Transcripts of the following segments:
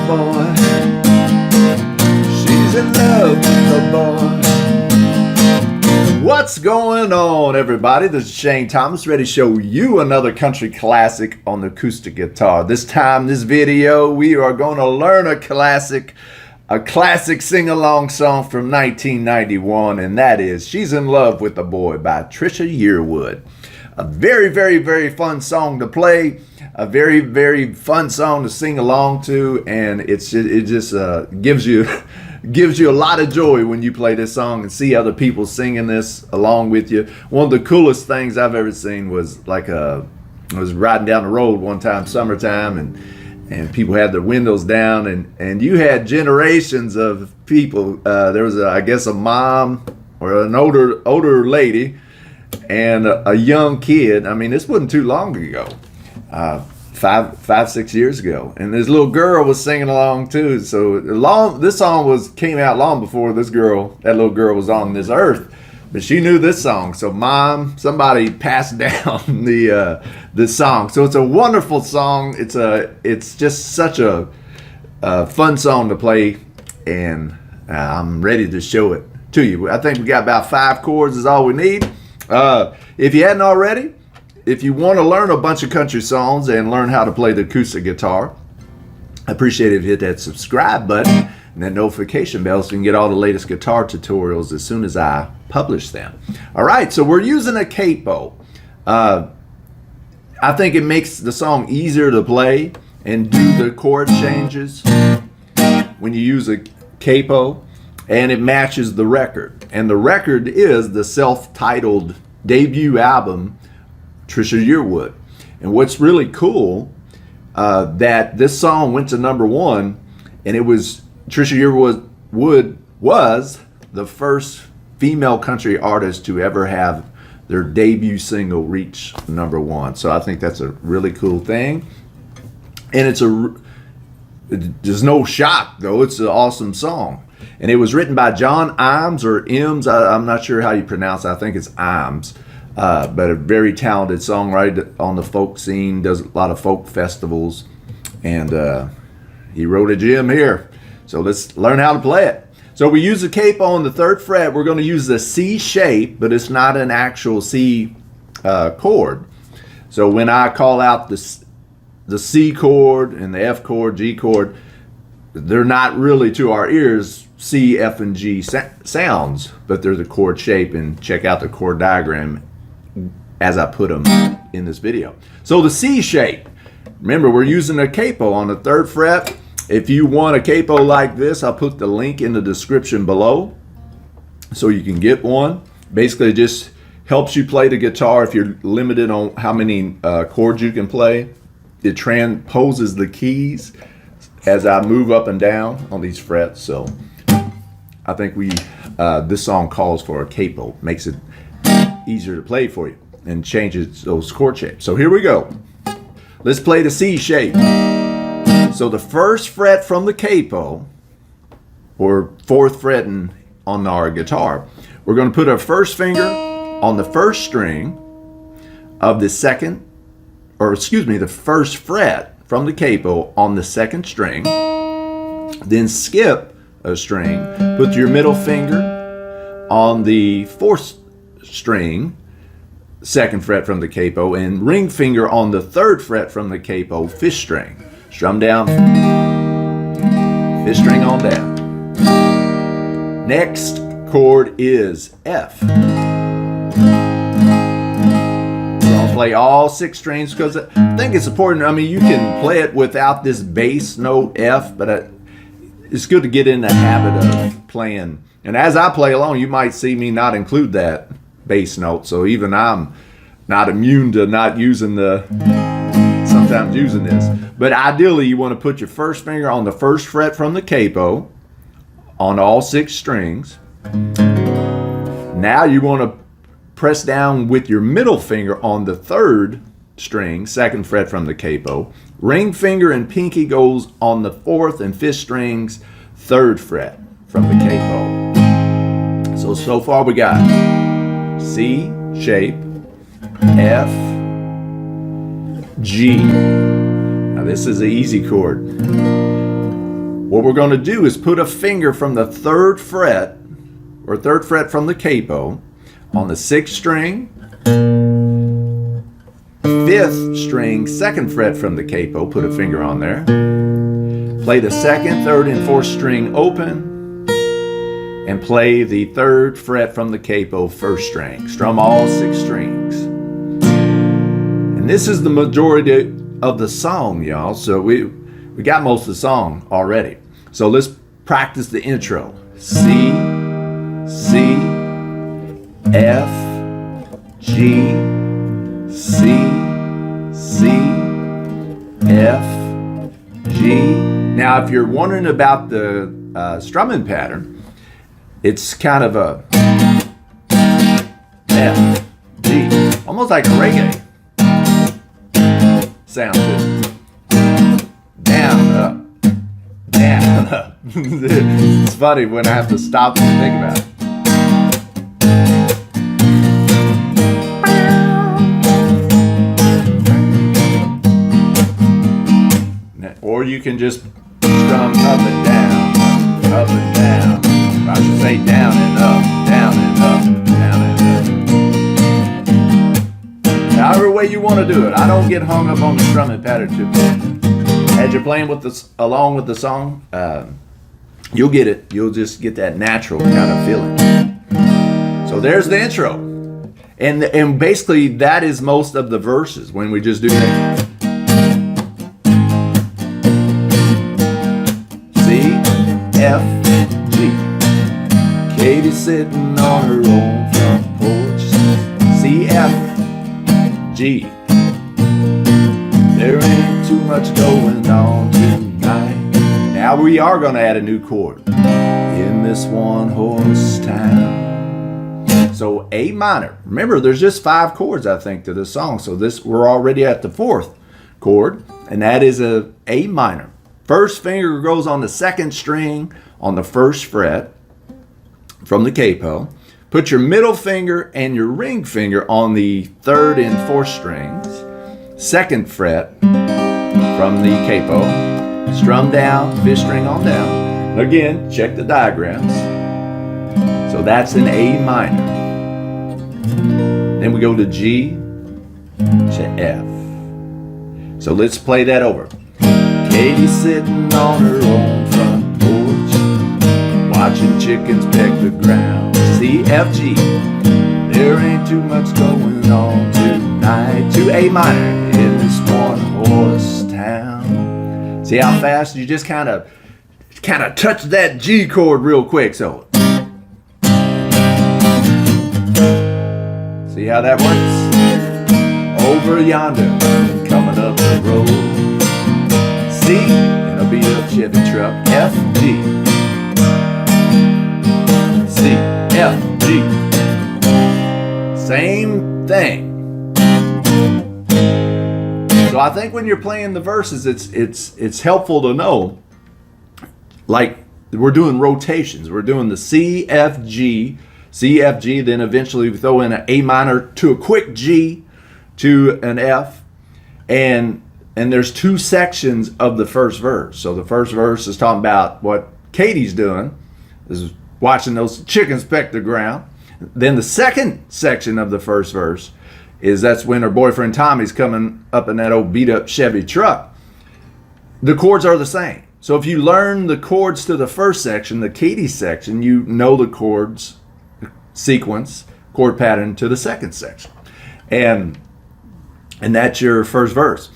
boy. She's in love with the boy. What's going on, everybody? This is Shane Thomas, ready to show you another country classic on the acoustic guitar. This time, this video, we are going to learn a classic sing-along song from 1991, and that is She's in Love with the Boy by Trisha Yearwood. A very, very, very fun song to play, a very, very fun song to sing along to, and it just gives you a lot of joy when you play this song and see other people singing this along with you. One of the coolest things I've ever seen was I was riding down the road one time, summertime, and people had their windows down, and you had generations of people. There was, I guess, a mom or an older lady and a young kid. I mean, this wasn't too long ago. 6 years ago, and this little girl was singing along too. So this song came out long before that little girl was on this earth, but she knew this song. So somebody passed down this song. So it's a wonderful song. It's just such a fun song to play, and I'm ready to show it to you. I think we got about 5 chords is all we need. If you hadn't already, if you want to learn a bunch of country songs and learn how to play the acoustic guitar, I appreciate it if you hit that subscribe button and that notification bell so you can get all the latest guitar tutorials as soon as I publish them. All right, so we're using a capo. I think it makes the song easier to play and do the chord changes when you use a capo, and it matches the record. And the record is the self-titled debut album, Trisha Yearwood. And what's really cool, that this song went to #1, and it was Trisha Yearwood was the first female country artist to ever have their debut single reach #1. So I think that's a really cool thing, and there's no shock though. It's an awesome song, and it was written by Jon Ims or Ims. I'm not sure how you pronounce it. I think it's Ims. But a very talented songwriter on the folk scene, does a lot of folk festivals, and he wrote a gem here. So let's learn how to play it. So we use the capo on the 3rd fret. We're going to use the C shape, but it's not an actual C chord. So when I call out the C chord and the F chord, G chord, they're not really to our ears C, F, and G sounds, but they're the chord shape, and check out the chord diagram as I put them in this video. So the C shape, remember we're using a capo on the 3rd fret. If you want a capo like this, I'll put the link in the description below so you can get one. Basically it just helps you play the guitar if you're limited on how many chords you can play. It transposes the keys as I move up and down on these frets. So I think this song calls for a capo, makes it easier to play for you and changes those chord shapes. So here we go. Let's play the C shape. So the 1st fret from the capo, or 4th fret on our guitar, we're going to put our 1st finger on the 1st string of the 1st fret from the capo on the 2nd string, then skip a string, put your middle finger on the 4th string, 2nd fret from the capo, and ring finger on the 3rd fret from the capo, 5th string. Strum down, 5th string on down. Next chord is F. We're gonna play all 6 strings because I think it's important. I mean, you can play it without this bass note F, but it's good to get in the habit of playing. And as I play along, you might see me not include that bass note. So even I'm not immune to not sometimes using this. But ideally, you want to put your 1st finger on the 1st fret from the capo on all 6 strings. Now you want to press down with your middle finger on the 3rd string, 2nd fret from the capo. Ring finger and pinky goes on the 4th and 5th strings, 3rd fret from the capo. So far we got C shape, F, G. Now this is an easy chord. what we're going to do is put a finger from the 3rd fret, or 3rd fret from the capo, on the 6th string, 5th string, 2nd fret from the capo, put a finger on there. Play the 2nd, 3rd, and 4th string open, and play the 3rd fret from the capo, 1st string. Strum all 6 strings. And this is the majority of the song, y'all. So we got most of the song already. So let's practice the intro. C, C, F, G, C, C, F, G. Now, if you're wondering about the strumming pattern, it's kind of a F, G, almost like a reggae sound to it. Down, up, down, up. It's funny when I have to stop and think about it. Or you can just strum up and down, up and down. I should say down and up, down and up, down and up. However way you want to do it. I don't get hung up on the strumming pattern too much. As you're playing with this along with the song, you'll get it. You'll just get that natural kind of feeling. So there's the intro, and basically that is most of the verses when we just do that. C, F, G. Katie's sitting on her own front porch. C, F, G. There ain't too much going on tonight. Now we are going to add a new chord in this one-horse town. So A minor. Remember, there's just 5 chords, I think, to this song. So we're already at the 4th chord, and that is a A minor. First finger goes on the 2nd string on the 1st fret from the capo. Put your middle finger and your ring finger on the 3rd and 4th strings, 2nd fret from the capo. Strum down, 5th string on down. Again, check the diagrams. So that's an A minor. Then we go to G to F. So let's play that over. Katie's sitting on her own front porch, watching chickens peck the ground. C, F, G. There ain't too much going on tonight. To A minor in this one-horse town. See how fast you just kind of touch that G chord real quick. So see how that works? Over yonder, coming up the road. C, in a beat up Chevy truck. F, G. C, F, G. Same thing. So I think when you're playing the verses, it's helpful to know, like we're doing rotations. We're doing the C, F, G, C, F, G, then eventually we throw in an A minor to a quick G to an F, and there's 2 sections of the first verse. So the first verse is talking about what Katie's doing, is watching those chickens peck the ground. Then the second section of the first verse that's when her boyfriend Tommy's coming up in that old beat up Chevy truck. The chords are the same. So if you learn the chords to the first section, the Katie section, you know the chords sequence, chord pattern to the second section. And that's your first verse.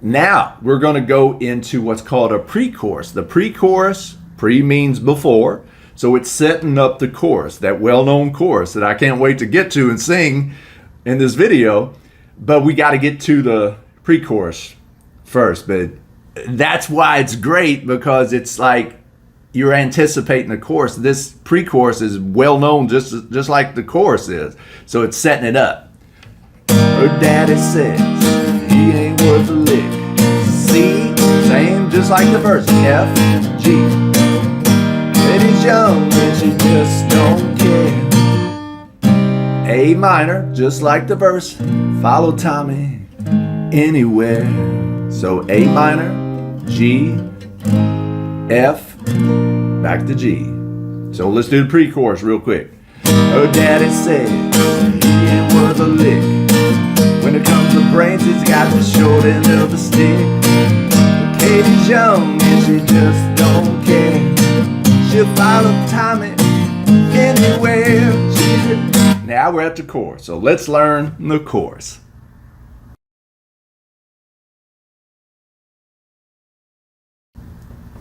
Now we're going to go into what's called a pre-chorus. The pre-chorus, pre means before, so it's setting up the chorus, that well-known chorus that I can't wait to get to and sing in this video, but we got to get to the pre-chorus first. But that's why it's great, because it's like you're anticipating the chorus. This pre-chorus is well-known just like the chorus is, so it's setting it up. Her daddy says he ain't worth a lick. C, same, just like the verse. F, G. Betty's young and she just don't care. A minor, just like the verse. Follow Tommy anywhere. So A minor, G, F, back to G. So let's do the pre-chorus real quick. Her daddy said he ain't worth a lick. When it comes to brains, he's got the short end of the stick. But Katie's young and she just don't care. She'll follow Tommy anywhere. Now we're at the chorus, so let's learn the chorus.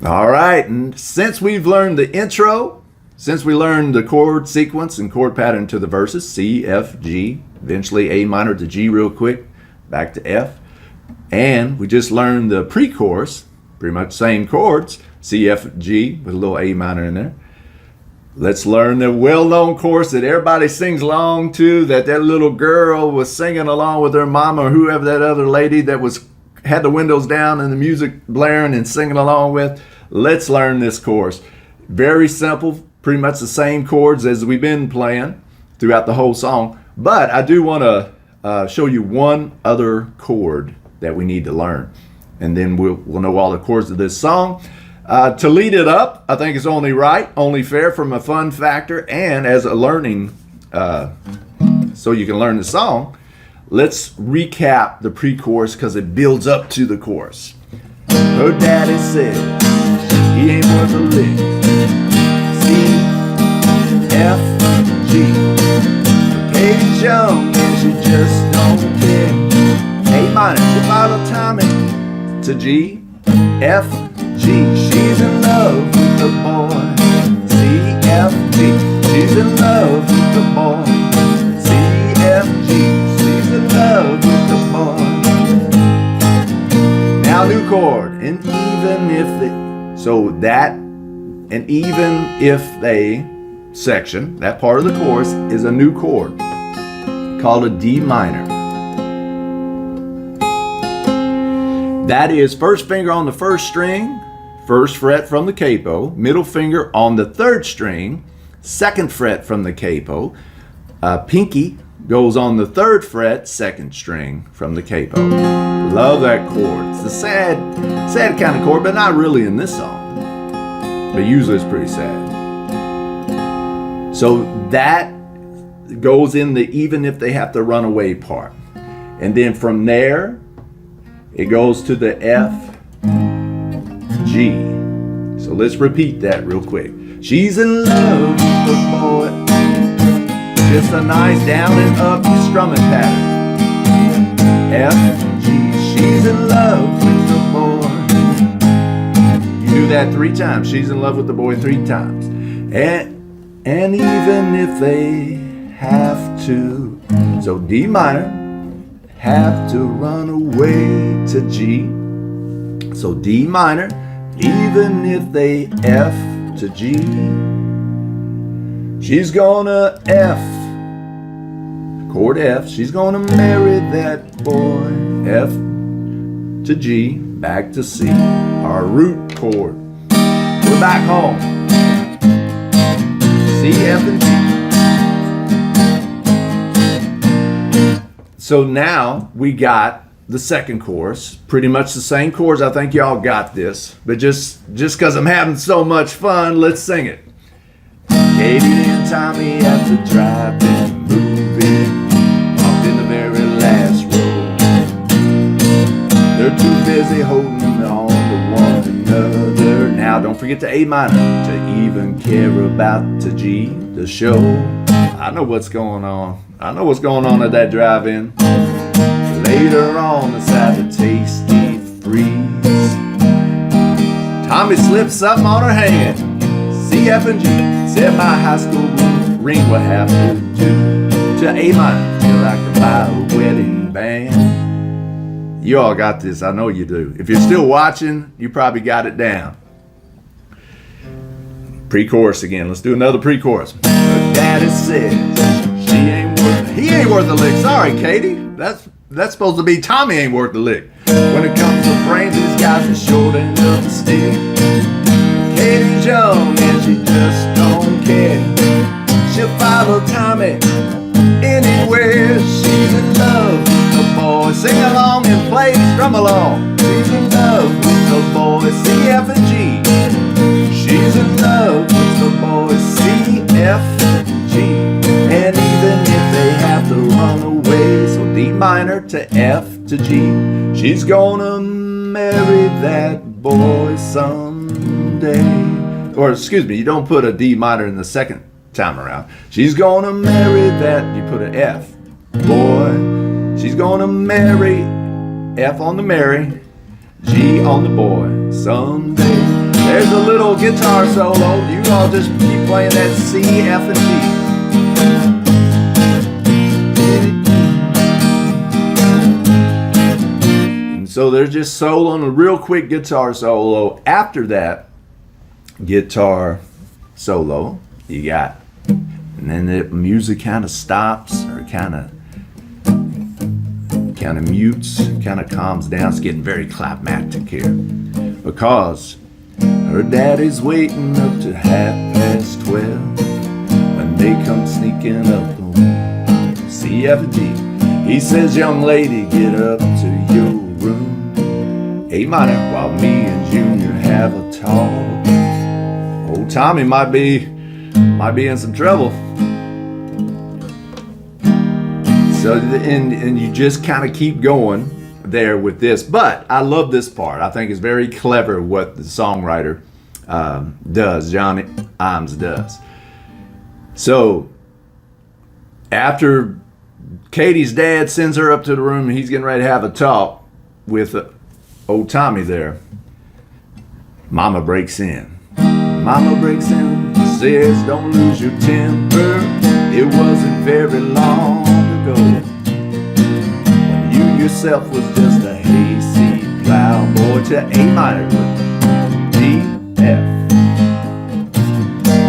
All right, and since we've learned the intro, since we learned the chord sequence and chord pattern to the verses, C, F, G, eventually A minor to G real quick, back to F, and we just learned the pre-chorus, pretty much same chords, C, F, G, with a little A minor in there. Let's learn the well-known chorus that everybody sings along to, that little girl was singing along with her mama or whoever that other lady that had the windows down and the music blaring and singing along with. Let's learn this chorus. Very simple, pretty much the same chords as we've been playing throughout the whole song. But I do want to show you one other chord that we need to learn. And then we'll know all the chords of this song. To lead it up, I think it's only right, only fair from a fun factor and as a learning, so you can learn the song. Let's recap the pre-chorus because it builds up to the chorus. Her daddy said he ain't worth a lick. C, F, G. Katie's young and she just don't care. A minor, she followed Tommy to G, F, G. She's in love with the boy. C, F, G. She's in love with the boy. C, F, G. She's in love with the boy. Now new chord. And even if they, so that and even if they section, that part of the chorus is a new chord called a D minor. That is first finger on the first string, first fret from the capo, middle finger on the third string, second fret from the capo, pinky goes on the third fret, second string from the capo. Love that chord. It's a sad kind of chord, but not really in this song. But usually it's pretty sad. So that goes in the even if they have to run away part. And then from there, it goes to the F, G. So let's repeat that real quick. She's in love with the boy. Just a nice down and up strumming pattern. F, G. She's in love with the boy. You do that 3 times. She's in love with the boy 3 times. And even if they have to, so D minor, have to run away to G. So D minor, even if they F to G. She's gonna F, chord F, she's gonna marry that boy. F to G, back to C, our root chord. We're back home. C, F, and G. So now we got the second chorus, pretty much the same chords. I think y'all got this, but just because I'm having so much fun, let's sing it. Katie and Tommy at the drive-in movie, walked in the very last row. They're too busy holding on to one another. Now don't forget the A minor to even care about the G, the show. I know what's going on. I know what's going on at that drive-in. Later on, let's have a tasty freeze. Tommy slipped something on her hand. C, F, and G. Said my high school ring will have to do to A minor till I can buy a wedding band. You all got this. I know you do. If you're still watching, you probably got it down. Pre-chorus again. Let's do another pre-chorus. Her daddy says he ain't worth a lick. Sorry, Katie. That's supposed to be Tommy ain't worth a lick. When it comes to brains, these guys are short end of the stick. Katie's young and she just don't care. She'll follow Tommy anywhere. She's in love with the boy. Sing along and play, strum along. She's in love with the boy. C, F, and G. She's love with the boys C, F, G. And even if they have to run away, so D minor to F to G, she's gonna marry that boy someday. Or excuse me, you don't put a D minor in the second time around. She's gonna marry that, you put an F, boy. She's gonna marry, F on the marry, G on the boy someday. There's a little guitar solo. You all just keep playing that C, F, and G. And so they're just soloing a real quick guitar solo. After that guitar solo, you got, and then the music kind of stops or kind of mutes, kind of calms down. It's getting very climactic here because her daddy's waiting up to 12:30 when they come sneaking up on C, F, and G. He says, young lady, get up to your room, A minor, while me and Junior have a talk. Old Tommy might be in some trouble. So, and you just kind of keep going there with this. But I love this part. I think it's very clever what the songwriter does, Jon Ims does. So after Katie's dad sends her up to the room and he's getting ready to have a talk with old Tommy there, Mama breaks in. Mama breaks in, says, don't lose your temper. It wasn't very long ago when you yourself was just a hayseed plowboy to A minor with D, F.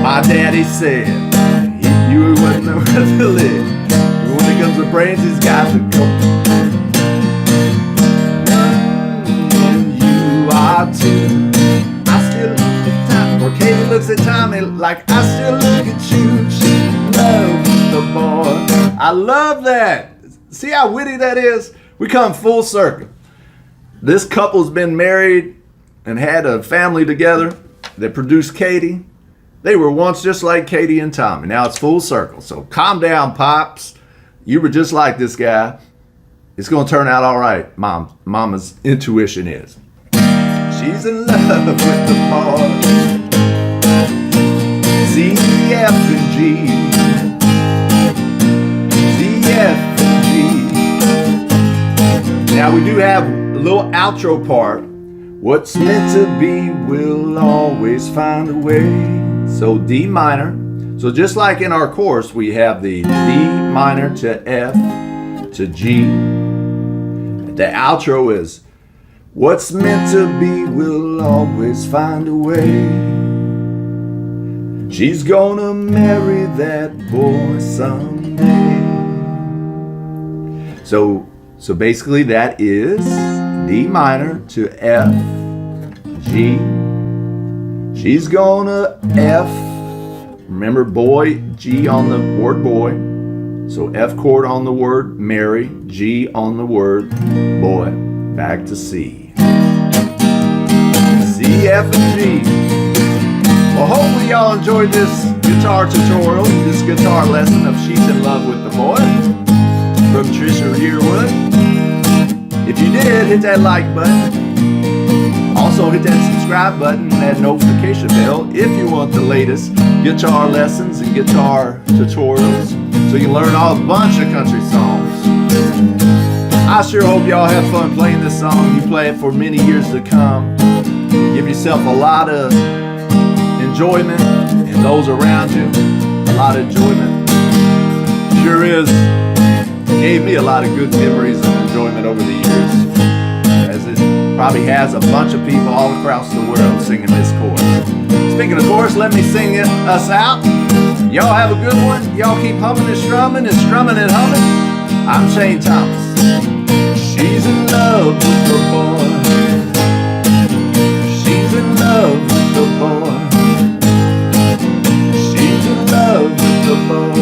My daddy said you wasn't nowhere to live. When it comes to brains, he's got to go. And you are too. I still look at Tommy, or Katie looks at Tommy like I still look at you. She loves the boy. I love that. See how witty that is? We come full circle. This couple's been married and had a family together that produced Katie. They were once just like Katie and Tommy. Now it's full circle. So calm down, Pops. You were just like this guy. It's going to turn out all right, Mama's intuition is. She's in love with the boy. C, F, and G. C, F, and G. Now we do have a little outro part. What's meant to be will always find a way. So D minor. So just like in our course, we have the D minor to F to G. The outro is, what's meant to be will always find a way. She's gonna marry that boy someday. So basically that is D minor to F, G. She's gonna F, remember boy, G on the word boy. So F chord on the word marry, G on the word boy. Back to C. C, F, and G. Well, hopefully y'all enjoyed this guitar tutorial, this guitar lesson of She's in Love with the Boy from Trisha Yearwood. If you did, hit that like button. Also hit that subscribe button and that notification bell if you want the latest guitar lessons and guitar tutorials so you can learn a bunch of country songs. I sure hope y'all have fun playing this song. You play it for many years to come. Give yourself a lot of enjoyment and those around you a lot of enjoyment. Sure is. Gave me a lot of good memories and enjoyment over the years, as it probably has a bunch of people all across the world singing this chorus. Speaking of chorus, let me sing us out. Y'all have a good one. Y'all keep humming and strumming and humming. I'm Shane Thomas. She's in love with the boy. She's in love with the boy. She's in love with the boy.